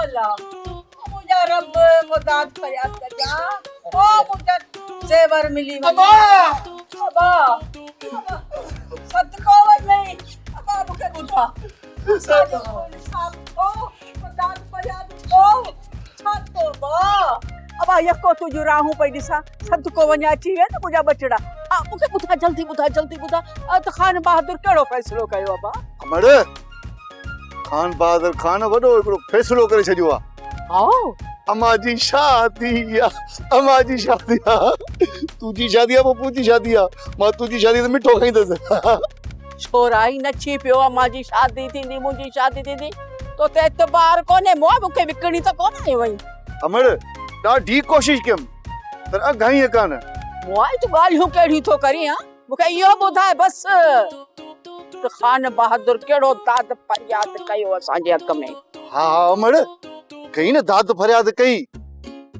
मोला मुझे रब मदद फरियाद कर जा ओ मुझे जेवर मिली अबा अबा सदका वही अबा मुझे बुझा साथ ओ मदद फरियाद ओ छातो बा अबा यको तुझो राहू पई दिसा सदको वञा अची वे न मुझा बचड़ा मुझे बुधा जल्दी बुधा त खान बहादुर केड़ो फैसलो कयो अबा अमर खान बहादुर खान वडो एकड़ो फैसलो करे छडियो आ आओ अम्मा जी शादी आ तुझी शादी आ पप्पू जी शादी आ मां तुझी शादी तो मिठो खाईंदस छोरा ही नची पियो अम्मा जी शादी थींदी मुंहिंजी शादी थींदी तो ते एतबार कोने मुआ मूंखे विकणी त कोने वई अमर ॾाढी कोशिश कयमि पर अघाई कान मुआ तू ॻाल्हियूं कहिड़ियूं थो करी हा मूंखे इहो ॿुधाए बस त खान बहादुर केड़ो दाद फरियाद कयो असांजे हक़ में हा अमर कई न दाद फरियाद कई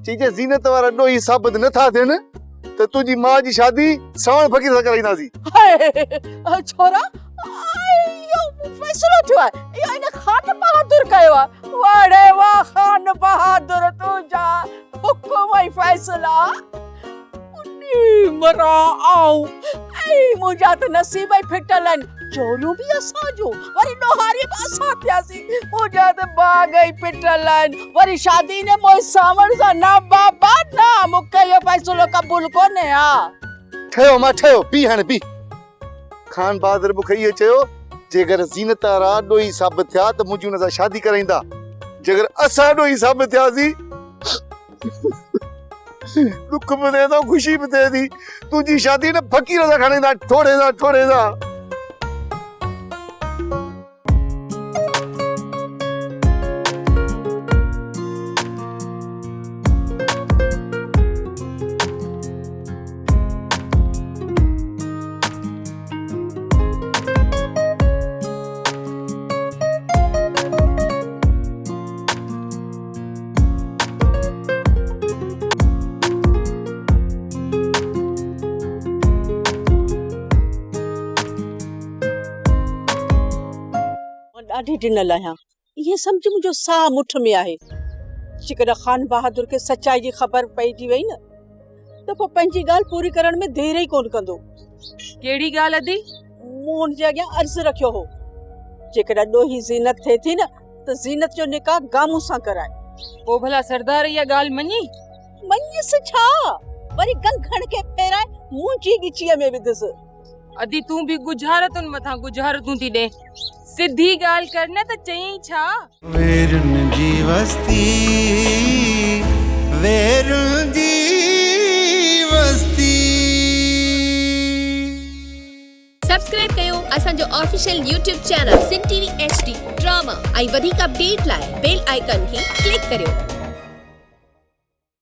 चईजे ज़ीनत वारा ॾोही साबित नथा थियनि त तुंहिंजी मां जी शादी श्रवण फकीर सां कराईंदासीं छोरा इहो फैसलो थियो आहे इहो इन खान बहादुर कयो आहे वड़े वाह खान बहादुर तुंहिंजा हुकुम ऐं फैसला मरा आऊं ऐं मुंहिंजा त नसीब ई फिटल आहिनि चोरियूं बि असांजो वरी ॾोहारी बि असां थियासीं मुंहिंजा त बाग ई फिटल आहिनि वरी शादी ने मोए सावण सां न बाबा न मूंखे इहो फैसलो क़बूल कोन्हे हा ठहियो मां ठहियो पी हाणे पी खान बहादुर मूंखे इहो चयो जेकर ज़ीनत वारा ॾोही साबित थिया त मुंहिंजी हुन सां शादी कराईंदा जेकर असां ॾोही साबित थियासीं दुख भी दे दो खुशी भी दे दी तुझी शादी ने फकीर सा खाने दा थोड़े सा ॾाढी ॾिनल आहियां इहे सम्झ मुंहिंजो साह मुठ में आहे जेकॾहिं खान बहादुर खे सचाई जी ख़बर पइजी वई न त पोइ पंहिंजी ॻाल्हि पूरी करण में देर ई कोन कंदो कहिड़ी ॻाल्हि अदी मूं हुनजे अॻियां अर्ज़ु रखियो हो जेकॾहिं ॾोही ज़ीनत थिए थी न त ज़ीनत जो निकाह गामू सां कराए पोइ भला सरदार इहा ॻाल्हि मञी मञीसि छा वरी कंखण खे फेराए मुंहिंजी ॻिचीअ में विधसि अदी तूं भी गुजारतुनि मथां गुजारतूं थी ॾे सिधी ॻाल्हि कर न त चई छा वेरुन जी वस्ती सब्सक्राइब कयो असांजो ऑफिशियल YouTube चैनल सिन टीवी HD ड्रामा ऐं वधीक अपडेट लाइ बेल आइकन खे क्लिक करियो।